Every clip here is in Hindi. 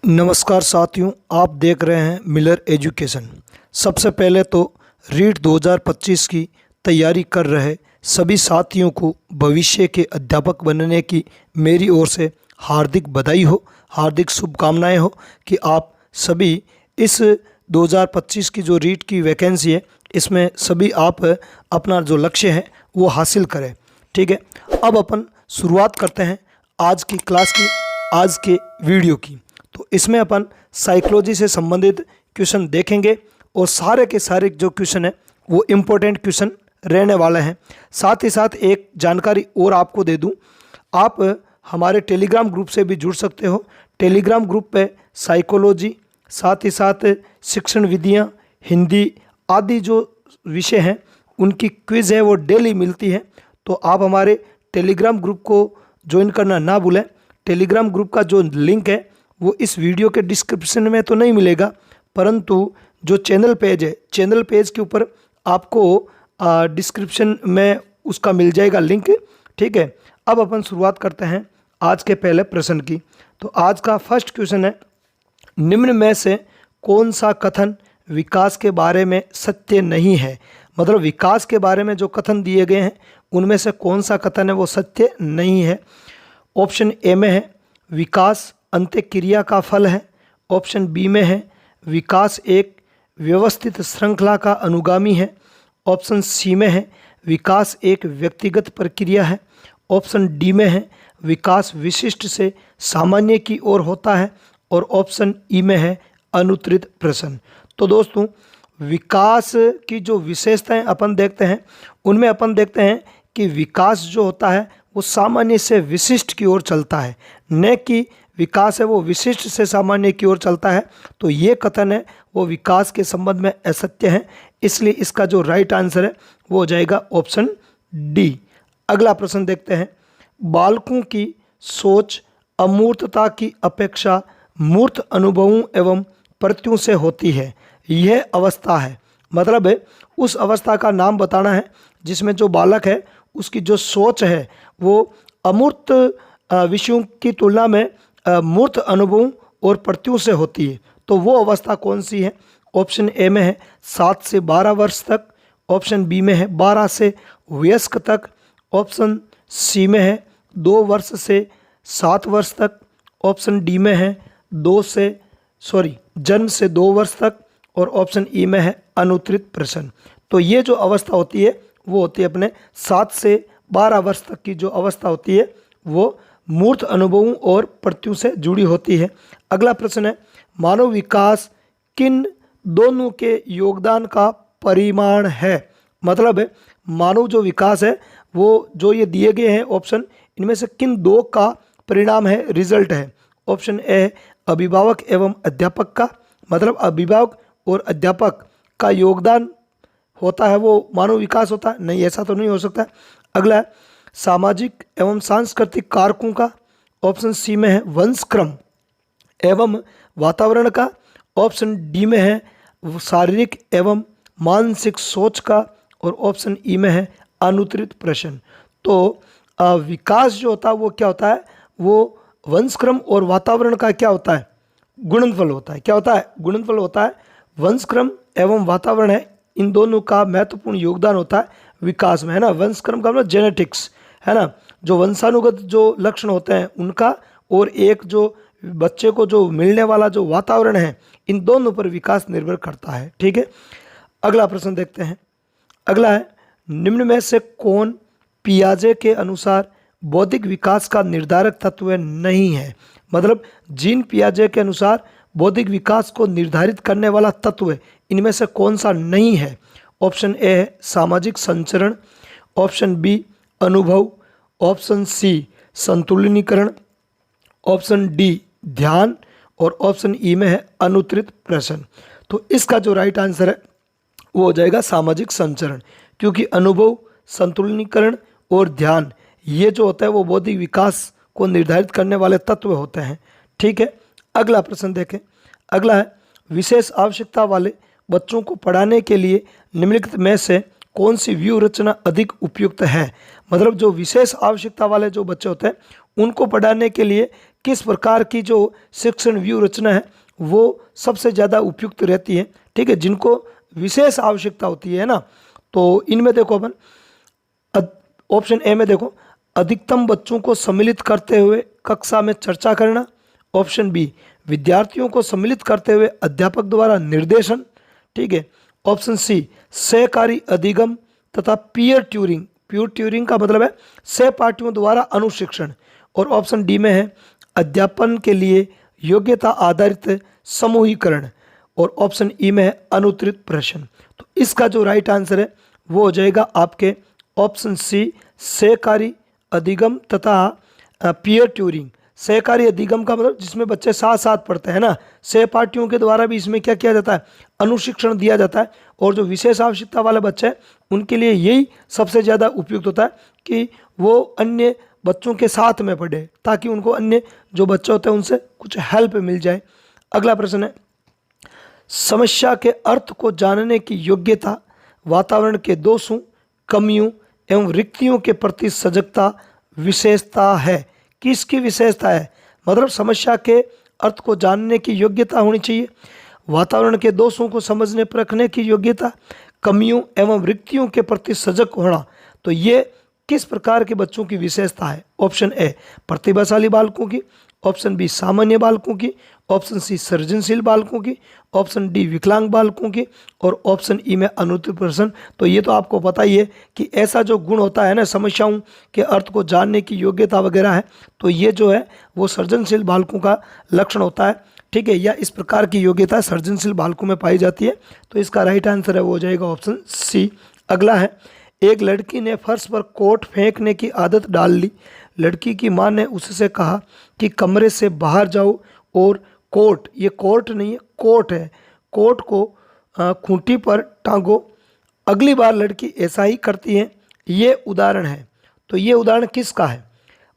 नमस्कार साथियों, आप देख रहे हैं मिलर एजुकेशन। सबसे पहले तो रीट 2025 की तैयारी कर रहे सभी साथियों को भविष्य के अध्यापक बनने की मेरी ओर से हार्दिक बधाई हो, हार्दिक शुभकामनाएं हो कि आप सभी इस 2025 की जो रीट की वैकेंसी है इसमें सभी आप अपना जो लक्ष्य है वो हासिल करें। ठीक है, अब अपन शुरुआत करते हैं आज की क्लास की, आज के वीडियो की। तो इसमें अपन साइकोलॉजी से संबंधित क्वेश्चन देखेंगे और सारे के सारे जो क्वेश्चन है वो इम्पोर्टेंट क्वेश्चन रहने वाले हैं। साथ ही साथ एक जानकारी और आपको दे दूं, आप हमारे टेलीग्राम ग्रुप से भी जुड़ सकते हो। टेलीग्राम ग्रुप पे साइकोलॉजी, साथ ही साथ शिक्षण विधियाँ, हिंदी आदि जो विषय हैं उनकी क्विज़ है वो डेली मिलती है। तो आप हमारे टेलीग्राम ग्रुप को ज्वाइन करना ना भूलें। टेलीग्राम ग्रुप का जो लिंक है वो इस वीडियो के डिस्क्रिप्शन में तो नहीं मिलेगा, परंतु जो चैनल पेज है, चैनल पेज के ऊपर आपको डिस्क्रिप्शन में उसका मिल जाएगा लिंक। ठीक है, अब अपन शुरुआत करते हैं आज के पहले प्रश्न की। तो आज का फर्स्ट क्वेश्चन है, निम्न में से कौन सा कथन विकास के बारे में सत्य नहीं है। मतलब विकास के बारे में जो कथन दिए गए हैं उनमें से कौन सा कथन है वो सत्य नहीं है। ऑप्शन ए में है विकास अंत्यक्रिया का फल है। ऑप्शन बी में है विकास एक व्यवस्थित श्रृंखला का अनुगामी है। ऑप्शन सी में है विकास एक व्यक्तिगत प्रक्रिया है। ऑप्शन डी में है विकास विशिष्ट से सामान्य की ओर होता है। और ऑप्शन ई में है अनुत्तरित प्रश्न। तो दोस्तों, विकास की जो विशेषताएं अपन देखते हैं उनमें अपन देखते हैं कि विकास जो होता है वो सामान्य से विशिष्ट की ओर चलता है, न कि विकास है वो विशिष्ट से सामान्य की ओर चलता है। तो ये कथन है वो विकास के संबंध में असत्य है, इसलिए इसका जो राइट आंसर है वो हो जाएगा ऑप्शन डी। अगला प्रश्न देखते हैं, बालकों की सोच अमूर्तता की अपेक्षा मूर्त अनुभवों एवं प्रत्यों से होती है। यह अवस्था है, मतलब है उस अवस्था का नाम बताना है जिसमें जो बालक है उसकी जो सोच है वो अमूर्त विषयों की तुलना में मूर्त अनुभवों और प्रत्यों से होती है। तो वो अवस्था कौन सी है? ऑप्शन ए में है 7 से 12 वर्ष तक। ऑप्शन बी में है 12 से वयस्क तक। ऑप्शन सी में है 2 वर्ष से 7 वर्ष तक। ऑप्शन डी में है जन्म से 2 वर्ष तक। और ऑप्शन ई में है अनुत्तरित प्रश्न। तो ये जो अवस्था होती है वो होती है अपने 7 से 12 वर्ष तक की जो अवस्था होती है वो मूर्त अनुभवों और प्रत्यों से जुड़ी होती है। अगला प्रश्न है, मानव विकास किन दोनों के योगदान का परिमाण है। मतलब है मानव जो विकास है वो जो ये दिए गए हैं ऑप्शन, इनमें से किन दो का परिणाम है, रिजल्ट है। ऑप्शन ए है अभिभावक एवं अध्यापक का, मतलब अभिभावक और अध्यापक का योगदान होता है वो मानव विकास होता है। नहीं, ऐसा तो नहीं हो सकता। अगला है सामाजिक एवं सांस्कृतिक कारकों का। ऑप्शन सी में है वंशक्रम एवं वातावरण का। ऑप्शन डी में है शारीरिक एवं मानसिक सोच का। और ऑप्शन ई में है अनुत्तरित प्रश्न। तो विकास जो होता है वो क्या होता है, वो वंशक्रम और वातावरण का क्या होता है, गुणनफल होता है। क्या होता है? गुणनफल होता है। वंशक्रम एवं वातावरण है, इन दोनों का महत्वपूर्ण योगदान होता है विकास में, है ना। वंशक्रम का मतलब जेनेटिक्स, है ना, जो वंशानुगत जो लक्षण होते हैं उनका, और एक जो बच्चे को जो मिलने वाला जो वातावरण है, इन दोनों पर विकास निर्भर करता है। ठीक है, अगला प्रश्न देखते हैं। अगला है, निम्न में से कौन पियाजे के अनुसार बौद्धिक विकास का निर्धारक तत्व नहीं है। मतलब जीन पियाजे के अनुसार बौद्धिक विकास को निर्धारित करने वाला तत्व इनमें से कौन सा नहीं है। ऑप्शन ए है सामाजिक संचरण। ऑप्शन बी अनुभव। ऑप्शन सी संतुलनीकरण। ऑप्शन डी ध्यान। और ऑप्शन ई में है अनुत्तरित प्रश्न। तो इसका जो राइट आंसर है वो हो जाएगा सामाजिक संचरण, क्योंकि अनुभव, संतुलनीकरण और ध्यान ये जो होता है वो बौद्धिक विकास को निर्धारित करने वाले तत्व होते हैं। ठीक है, अगला प्रश्न देखें। अगला है, विशेष आवश्यकता वाले बच्चों को पढ़ाने के लिए निम्नलिखित में से कौन सी व्यूह रचना अधिक उपयुक्त है। मतलब जो विशेष आवश्यकता वाले जो बच्चे होते हैं उनको पढ़ाने के लिए किस प्रकार की जो शिक्षण व्यू रचना है वो सबसे ज़्यादा उपयुक्त रहती है, ठीक है, जिनको विशेष आवश्यकता होती है ना। तो इनमें देखो अपन ऑप्शन ए में देखो, अधिकतम बच्चों को सम्मिलित करते हुए कक्षा में चर्चा करना। ऑप्शन बी, विद्यार्थियों को सम्मिलित करते हुए अध्यापक द्वारा निर्देशन, ठीक है। ऑप्शन सी, सहकारी अधिगम तथा पीयर ट्यूरिंग। पीयर ट्यूरिंग का मतलब है सहपाठियों द्वारा अनुशिक्षण। और ऑप्शन डी में है अध्यापन के लिए योग्यता आधारित समूहीकरण। और ऑप्शन ई में है अनुत्तरित प्रश्न। तो इसका जो राइट आंसर है वो हो जाएगा आपके ऑप्शन सी, सहकारी अधिगम तथा पीयर ट्यूरिंग। सहकारी अधिगम का मतलब जिसमें बच्चे साथ साथ पढ़ते हैं ना, सहपाठियों के द्वारा भी इसमें क्या किया जाता है, अनुशिक्षण दिया जाता है। और जो विशेष आवश्यकता वाले बच्चे हैं उनके लिए यही सबसे ज़्यादा उपयुक्त होता है कि वो अन्य बच्चों के साथ में पढ़े, ताकि उनको अन्य जो बच्चे होते हैं उनसे कुछ हेल्प मिल जाए। अगला प्रश्न है, समस्या के अर्थ को जानने की योग्यता वातावरण के दोषों, कमियों एवं रिक्तियों के प्रति सजगता विशेषता है। किसकी विशेषता है? मतलब समस्या के अर्थ को जानने की योग्यता होनी चाहिए, वातावरण के दोषों को समझने परखने की योग्यता, कमियों एवं रिक्तियों के प्रति सजग होना। तो ये किस प्रकार के बच्चों की विशेषता है? ऑप्शन ए, प्रतिभाशाली बालकों की। ऑप्शन बी, सामान्य बालकों की। ऑप्शन सी, सृजनशील बालकों की। ऑप्शन डी, विकलांग बालकों की। और ऑप्शन ई में अनुत्तरित प्रश्न। तो ये तो आपको पता ही है कि ऐसा जो गुण होता है ना, समस्याओं के अर्थ को जानने की योग्यता वगैरह है, तो ये जो है वो सृजनशील बालकों का लक्षण होता है, ठीक है, या इस प्रकार की योग्यता सृजनशील बालकों में पाई जाती है। तो इसका राइट आंसर है वो हो जाएगा ऑप्शन सी। अगला है, एक लड़की ने फर्श पर कोट फेंकने की आदत डाल ली। लड़की की मां ने उससे कहा कि कमरे से बाहर जाओ और कोट, ये कोट नहीं है, कोट है, कोट को खूंटी पर टांगो। अगली बार लड़की ऐसा ही करती है। ये उदाहरण है। तो ये उदाहरण किसका है?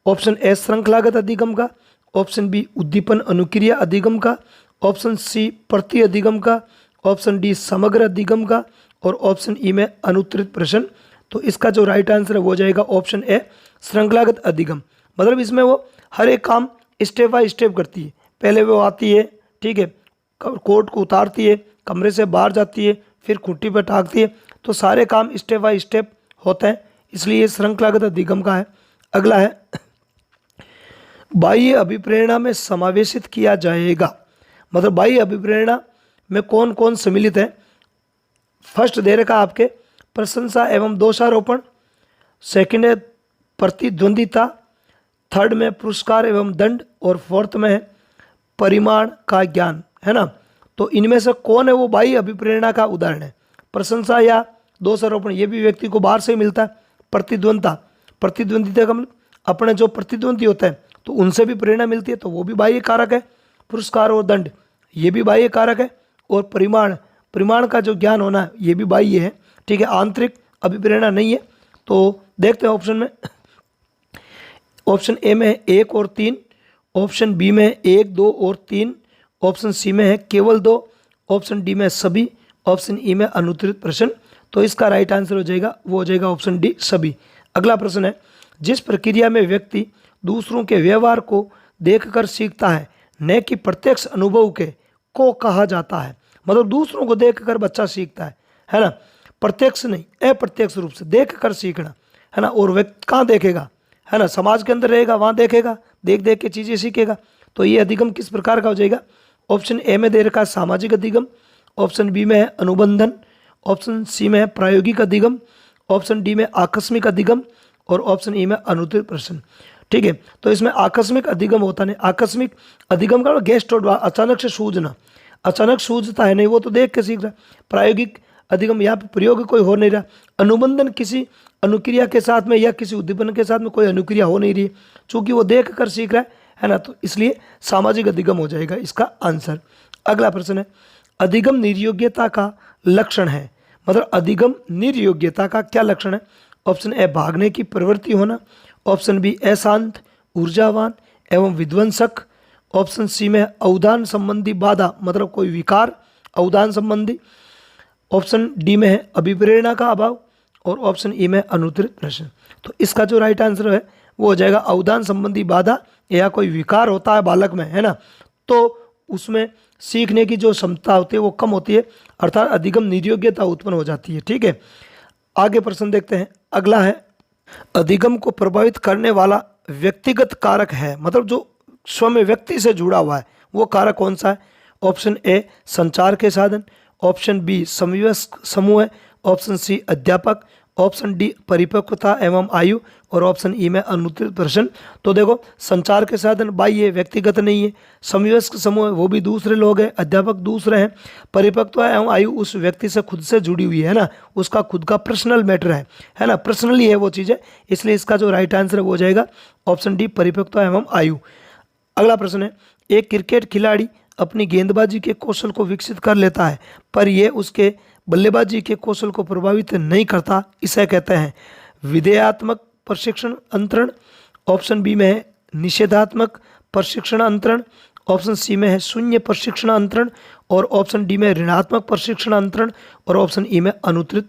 ऑप्शन ए, श्रृंखलागत अधिगम का। ऑप्शन बी, उद्दीपन अनुक्रिया अधिगम का। ऑप्शन सी, प्रति अधिगम का। ऑप्शन डी, समग्र अधिगम का। और ऑप्शन ई में अनुत्तरित प्रश्न। तो इसका जो राइट आंसर है वो हो जाएगा ऑप्शन ए, श्रृंखलागत अधिगम। मतलब इसमें वो हर एक काम स्टेप बाय स्टेप करती है। पहले वो आती है, ठीक है, कोट को उतारती है, कमरे से बाहर जाती है, फिर खूंटी पर टांगती है। तो सारे काम स्टेप बाय स्टेप होते हैं, इसलिए श्रृंखलागत अधिगम का है। अगला है, बाह्य अभिप्रेरणा में समावेशित किया जाएगा। मतलब बाह्य अभिप्रेरणा में कौन कौन सम्मिलित है? फर्स्ट दे रखा आपके प्रशंसा एवं दोषारोपण, सेकंड है प्रतिद्वंदिता, थर्ड में पुरस्कार एवं दंड, और फोर्थ में है परिमाण का ज्ञान, है ना। तो इनमें से कौन है वो बाह्य अभिप्रेरणा का उदाहरण है? प्रशंसा या दोषारोपण, ये भी व्यक्ति को बाहर से मिलता है। प्रतिद्वंदिता, प्रतिद्वंदिता का मतलब अपने जो प्रतिद्वंदी होते हैं तो उनसे भी प्रेरणा मिलती है, तो वो भी बाह्य कारक है। पुरस्कार और दंड, ये भी बाह्य कारक है। और परिमाण, परिमाण का जो ज्ञान होना है ये भी बाह्य है, ठीक है, आंतरिक अभिप्रेरणा नहीं है। तो देखते हैं ऑप्शन में। ऑप्शन ए में है 1 और 3। ऑप्शन बी में है 1, 2 और 3। ऑप्शन सी में है केवल 2। ऑप्शन डी में सभी। ऑप्शन ई में अनुत्तरित प्रश्न। तो इसका राइट आंसर हो जाएगा वो हो जाएगा ऑप्शन डी, सभी। अगला प्रश्न है, जिस प्रक्रिया में व्यक्ति दूसरों के व्यवहार को देखकर सीखता है न कि प्रत्यक्ष अनुभव के, को कहा जाता है। मतलब दूसरों को देखकर बच्चा सीखता है ना, प्रत्यक्ष नहीं, अप्रत्यक्ष रूप से देखकर सीखना, है ना। और व्यक्ति कहाँ देखेगा, है ना, समाज के अंदर रहेगा, वहाँ देखेगा, देख देख के चीज़ें सीखेगा। तो ये अधिगम किस प्रकार का हो जाएगा? ऑप्शन ए में दे रखा है सामाजिक अधिगम। ऑप्शन बी में है अनुबंधन। ऑप्शन सी में है प्रायोगिक अधिगम। ऑप्शन डी में आकस्मिक अधिगम। और ऑप्शन ई में अनुत्तरित प्रश्न, ठीक है। तो इसमें आकस्मिक अधिगम होता नहीं। आकस्मिक अधिगम का गेस्ट और अचानक से सूझना, अचानक सूझता है नहीं, वो तो देख के सीख रहा है। प्रायोगिक अधिगम, यहाँ पे प्रयोग कोई हो नहीं रहा। अनुबंधन, किसी अनुक्रिया के साथ में या किसी उद्दीपन के साथ में कोई अनुक्रिया हो नहीं रही, चूंकि वो देख कर सीख रहा है ना। तो इसलिए सामाजिक अधिगम हो जाएगा इसका आंसर। अगला प्रश्न है, अधिगम निर्योग्यता का लक्षण है। मतलब अधिगम निर्योग्यता का क्या लक्षण है? ऑप्शन ए, भागने की प्रवृत्ति होना। ऑप्शन बी, अशांत, ऊर्जावान एवं विध्वंसक। ऑप्शन सी में अवधान संबंधी बाधा, मतलब कोई विकार अवधान संबंधी। ऑप्शन डी में है अभिप्रेरणा का अभाव। और ऑप्शन ई में अनुत्तरित प्रश्न। तो इसका जो राइट आंसर है वो हो जाएगा अवधान संबंधी बाधा या कोई विकार होता है बालक में, है ना, तो उसमें सीखने की जो क्षमता होती है वो कम होती है, अर्थात अधिगम निर्योग्यता उत्पन्न हो जाती है। ठीक है, आगे प्रश्न देखते हैं। अगला है, अधिगम को प्रभावित करने वाला व्यक्तिगत कारक है, मतलब जो स्वयं व्यक्ति से जुड़ा हुआ है, वो कारक कौन सा है? ऑप्शन ए संचार के साधन, ऑप्शन बी समवयस्क समूह है, ऑप्शन सी अध्यापक, ऑप्शन डी परिपक्वता एवं आयु, और ऑप्शन ई में अनुत्तरित प्रश्न। तो देखो, संचार के साधन भाई ये व्यक्तिगत नहीं है, समवयस्क समूह है वो भी दूसरे लोग हैं, अध्यापक दूसरे हैं, परिपक्वता एवं आयु उस व्यक्ति से खुद से जुड़ी हुई है ना, उसका खुद का पर्सनल मैटर है ना, पर्सनली है वो चीज़ें, इसलिए इसका जो राइट आंसर है वो हो जाएगा ऑप्शन डी परिपक्वता एवं आयु। अगला प्रश्न है, एक क्रिकेट खिलाड़ी अपनी गेंदबाजी के कौशल को विकसित कर लेता है पर यह उसके बल्लेबाजी के कौशल को प्रभावित नहीं करता, इसे कहते हैं विधेयात्मक प्रशिक्षण अंतरण, ऑप्शन बी में है निषेधात्मक प्रशिक्षण अंतरण, ऑप्शन सी में है शून्य प्रशिक्षण अंतरण, और ऑप्शन डी में ऋणात्मक प्रशिक्षण अंतरण, और ऑप्शन ई में अनुत्तरित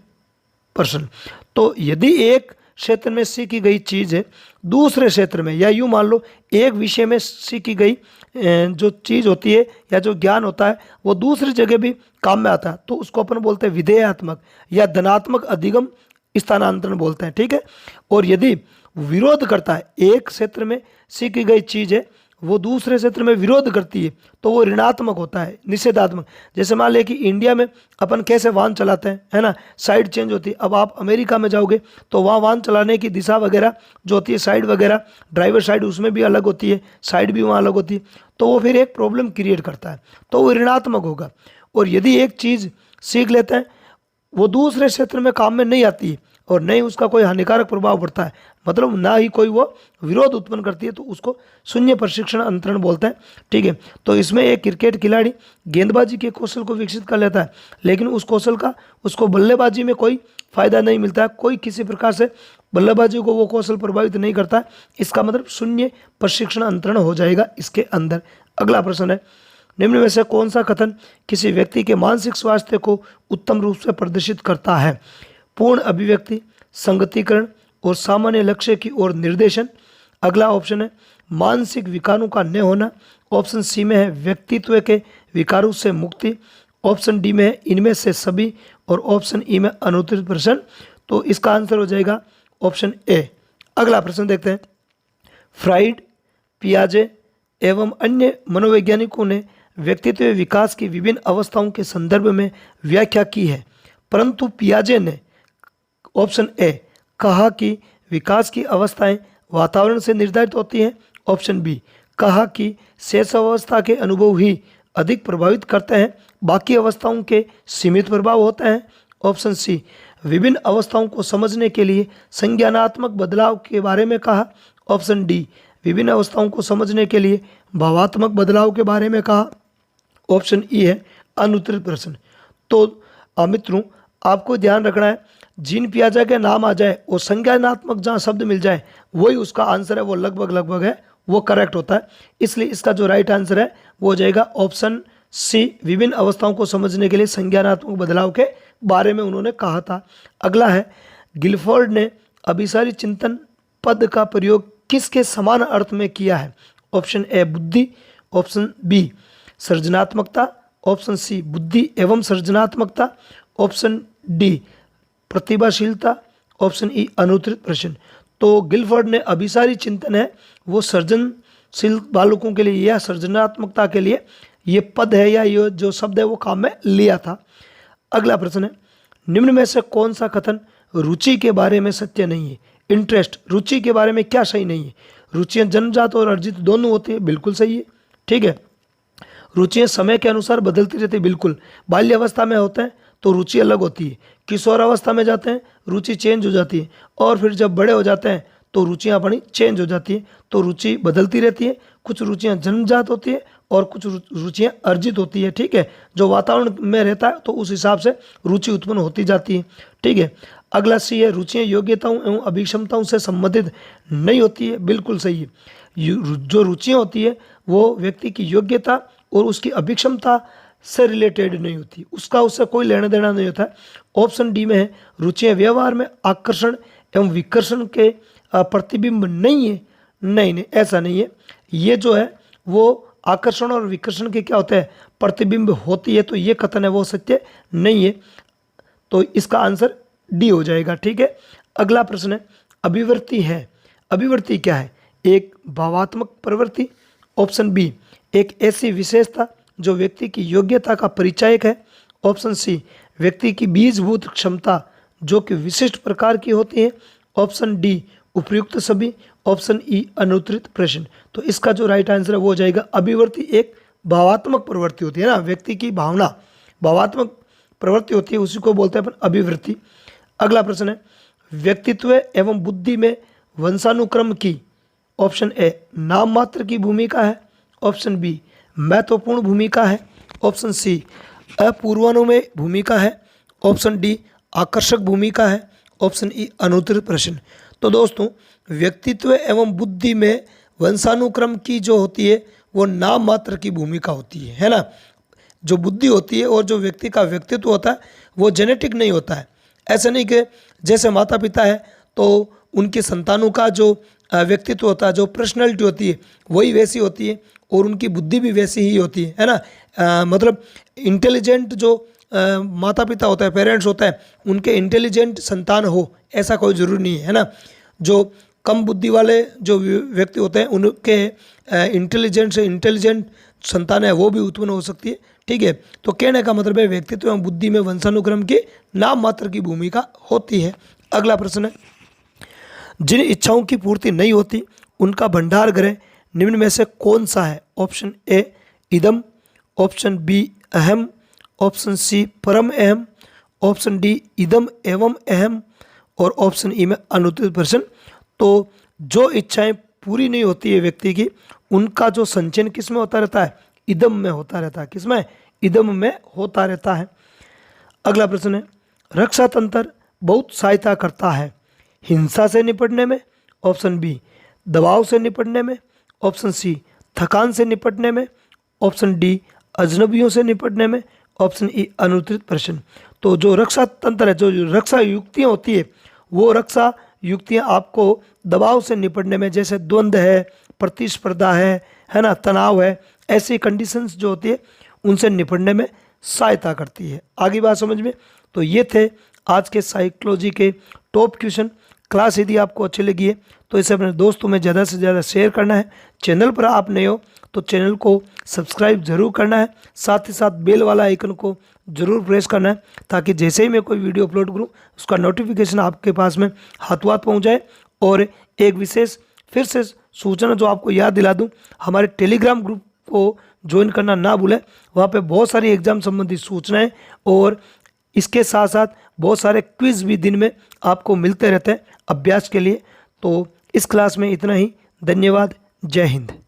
प्रश्न। तो यदि एक क्षेत्र में सीखी गई चीज़ है दूसरे क्षेत्र में, या यूँ मान लो एक विषय में सीखी गई जो चीज़ होती है या जो ज्ञान होता है वो दूसरी जगह भी काम में आता है, तो उसको अपन बोलते हैं विधेयात्मक या धनात्मक अधिगम स्थानांतरण बोलते हैं। ठीक है, और यदि विरोध करता है, एक क्षेत्र में सीखी गई चीज़ है वो दूसरे क्षेत्र में विरोध करती है, तो वो ऋणात्मक होता है, निषेधात्मक। जैसे मान लें कि इंडिया में अपन कैसे वाहन चलाते हैं, है ना, साइड चेंज होती है। अब आप अमेरिका में जाओगे तो वहाँ वाहन चलाने की दिशा वगैरह जो होती है, साइड वगैरह, ड्राइवर साइड उसमें भी अलग होती है, साइड भी वहाँ अलग होती है, तो वो फिर एक प्रॉब्लम क्रिएट करता है, तो वो ऋणात्मक होगा। और यदि एक चीज़ सीख लेते हैं वो दूसरे क्षेत्र में काम में नहीं आती है और नहीं उसका कोई हानिकारक प्रभाव पड़ता है, मतलब ना ही कोई वो विरोध उत्पन्न करती है, तो उसको शून्य प्रशिक्षण अंतरण बोलते हैं। ठीक है, तो इसमें एक क्रिकेट खिलाड़ी गेंदबाजी के कौशल को विकसित कर लेता है लेकिन उस कौशल का उसको बल्लेबाजी में कोई फायदा नहीं मिलता है, कोई किसी प्रकार से बल्लेबाजी को वो कौशल प्रभावित नहीं करता है, इसका मतलब शून्य प्रशिक्षण अंतरण हो जाएगा इसके अंदर। अगला प्रश्न है, निम्न में से कौन सा कथन किसी व्यक्ति के मानसिक स्वास्थ्य को उत्तम रूप से प्रदर्शित करता है? पूर्ण अभिव्यक्ति, संगतिकरण और सामान्य लक्ष्य की ओर निर्देशन। अगला ऑप्शन है मानसिक विकारों का न होना, ऑप्शन सी में है व्यक्तित्व के विकारों से मुक्ति, ऑप्शन डी में है इनमें से सभी, और ऑप्शन ई में अनुत्तरित प्रश्न। तो इसका आंसर हो जाएगा ऑप्शन ए। अगला प्रश्न देखते हैं, फ्राइड, पियाजे एवं अन्य मनोवैज्ञानिकों ने व्यक्तित्व विकास की विभिन्न अवस्थाओं के संदर्भ में व्याख्या की है, परंतु पियाजे ने ऑप्शन ए कहा कि विकास की अवस्थाएं वातावरण से निर्धारित होती हैं, ऑप्शन बी कहा कि शेष अवस्था के अनुभव ही अधिक प्रभावित करते हैं, बाकी अवस्थाओं के सीमित प्रभाव होते हैं, ऑप्शन सी विभिन्न अवस्थाओं को समझने के लिए संज्ञानात्मक बदलाव के बारे में कहा, ऑप्शन डी विभिन्न अवस्थाओं को समझने के लिए भावात्मक बदलाव के बारे में कहा, ऑप्शन ई है अनुत्तरित प्रश्न। तो मित्रों आपको ध्यान रखना है, जीन पियाजे के नाम आ जाए और संज्ञानात्मक जहाँ शब्द मिल जाए वही उसका आंसर है, वो लगभग है, वो करेक्ट होता है। इसलिए इसका जो राइट आंसर है वो हो जाएगा ऑप्शन सी, विभिन्न अवस्थाओं को समझने के लिए संज्ञानात्मक बदलाव के बारे में उन्होंने कहा था। अगला है, गिलफोर्ड ने अभिसारी चिंतन पद का प्रयोग किसके समान अर्थ में किया है? ऑप्शन ए बुद्धि, ऑप्शन बी सृजनात्मकता, ऑप्शन सी बुद्धि एवं सृजनात्मकता, ऑप्शन डी प्रतिभाशीलता, ऑप्शन ई अनुत्तरित प्रश्न। तो गिलफोर्ड ने अभिसारी चिंतन है वो सृजनशील बालकों के लिए या सृजनात्मकता के लिए ये पद है या ये जो शब्द है वो काम में लिया था। अगला प्रश्न है, निम्न में से कौन सा कथन रुचि के बारे में सत्य नहीं है? इंटरेस्ट, रुचि के बारे में क्या सही नहीं है? रुचियाँ जन्मजात और अर्जित दोनों होती है, बिल्कुल सही है। ठीक है, रुचियाँ समय के अनुसार बदलती रहती है, बिल्कुल। बाल्य अवस्था में होते हैं तो रुचि अलग होती है, किशोर अवस्था में जाते हैं रुचि चेंज हो जाती है, और फिर जब बड़े हो जाते हैं तो रुचियाँ अपनी चेंज हो जाती है। तो रुचि बदलती रहती है, कुछ रुचियाँ जन्मजात होती है और कुछ रुचियाँ अर्जित होती है। ठीक है, जो वातावरण में रहता है तो उस हिसाब से रुचि उत्पन्न होती जाती है। ठीक है, अगला सी है, रुचियाँ योग्यताओं एवं अभिक्षमताओं से संबंधित नहीं होती है, बिल्कुल सही है। जो रुचियाँ होती है वो व्यक्ति की योग्यता और उसकी अभिक्षमता से रिलेटेड नहीं होती, उसका उससे कोई लेना देना नहीं होता है। ऑप्शन डी में है, रुचियाँ व्यवहार में आकर्षण एवं विकर्षण के प्रतिबिंब नहीं है? नहीं नहीं, ऐसा नहीं है। ये जो है वो आकर्षण और विकर्षण के क्या होते हैं? प्रतिबिंब होती है। तो ये कथन है वो सत्य नहीं है। तो इसका आंसर डी हो जाएगा। ठीक है। अगला प्रश्न है, अभिवृत्ति है। अभिवृत्ति क्या है? एक भावात्मक प्रवृत्ति, ऑप्शन बी एक ऐसी विशेषता जो व्यक्ति की योग्यता का परिचायक है, ऑप्शन सी व्यक्ति की बीजभूत क्षमता जो कि विशिष्ट प्रकार की होती है, ऑप्शन डी उपयुक्त सभी, ऑप्शन ई अनुत्तरित प्रश्न। तो इसका जो राइट आंसर है वो हो जाएगा अभिवृत्ति एक भावात्मक प्रवृत्ति होती है ना, व्यक्ति की भावना भावात्मक प्रवृत्ति होती है, उसी को बोलते हैं अपन अभिवृत्ति। अगला प्रश्न है, व्यक्तित्व एवं बुद्धि में वंशानुक्रम की, ऑप्शन ए नाम मात्र की भूमिका है, ऑप्शन बी महत्वपूर्ण भूमिका है, ऑप्शन सी अपूर्वानुमेय भूमिका है, ऑप्शन डी आकर्षक भूमिका है, ऑप्शन ई अनुत्तरित प्रश्न। तो दोस्तों, व्यक्तित्व एवं बुद्धि में वंशानुक्रम की जो होती है वो नाम मात्र की भूमिका होती है ना। जो बुद्धि होती है और जो व्यक्ति का व्यक्तित्व होता है वो जेनेटिक नहीं होता है। ऐसा नहीं कि जैसे माता पिता है तो उनके संतानों का जो व्यक्तित्व होता है, जो पर्सनैलिटी होती है वही वैसी होती है और उनकी बुद्धि भी वैसी ही होती है ना। मतलब इंटेलिजेंट जो माता पिता होता है, पेरेंट्स होता है, उनके इंटेलिजेंट संतान हो ऐसा कोई ज़रूरी नहीं है ना। जो कम बुद्धि वाले जो व्यक्ति होते हैं उनके इंटेलिजेंट से इंटेलिजेंट संतान है वो भी उत्पन्न हो सकती है। ठीक है। तो कहने का मतलब है व्यक्तित्व एवं बुद्धि में वंशानुक्रम की नाम मात्र की भूमिका होती है। अगला प्रश्न है, जिन इच्छाओं की पूर्ति नहीं होती उनका भंडार गृह निम्न में से कौन सा है? ऑप्शन ए इदम, ऑप्शन बी अहम, ऑप्शन सी परम अहम, ऑप्शन डी इदम एवं अहम और ऑप्शन ई में अनुत्तरित प्रश्न। तो जो इच्छाएं पूरी नहीं होती है व्यक्ति की, उनका जो संचयन किस में होता रहता है? इदम में होता रहता है। किस में? इदम में होता रहता है। अगला प्रश्न है, रक्षा तंत्र बहुत सहायता करता है हिंसा से निपटने में, ऑप्शन बी दबाव से निपटने में, ऑप्शन सी थकान से निपटने में, ऑप्शन डी अजनबियों से निपटने में, ऑप्शन ई अनुत्तरित प्रश्न। तो जो रक्षा तंत्र है, जो रक्षा युक्तियाँ होती है, वो रक्षा युक्तियाँ आपको दबाव से निपटने में, जैसे द्वंद्व है, प्रतिस्पर्धा है ना, तनाव है, ऐसी कंडीशंस जो होती है उनसे निपटने में सहायता करती है। आगे बात समझ में? तो ये थे आज के साइकोलॉजी के टॉप क्वेश्चन। क्लास यदि आपको अच्छी लगी है तो इसे अपने दोस्तों में ज़्यादा से ज़्यादा शेयर करना है। चैनल पर आप नए हो तो चैनल को सब्सक्राइब जरूर करना है, साथ ही साथ बेल वाला आइकन को जरूर प्रेस करना है ताकि जैसे ही मैं कोई वीडियो अपलोड करूं उसका नोटिफिकेशन आपके पास में हाथों हाथ पहुँच जाए। और एक विशेष फिर से सूचना जो आपको याद दिला दूं, हमारे टेलीग्राम ग्रुप को ज्वाइन करना ना भूलें। वहाँ पे बहुत सारी एग्जाम संबंधी सूचनाएं और इसके साथ साथ बहुत सारे क्विज भी दिन में आपको मिलते रहते हैं अभ्यास के लिए। तो इस क्लास में इतना ही। धन्यवाद। जय हिंद।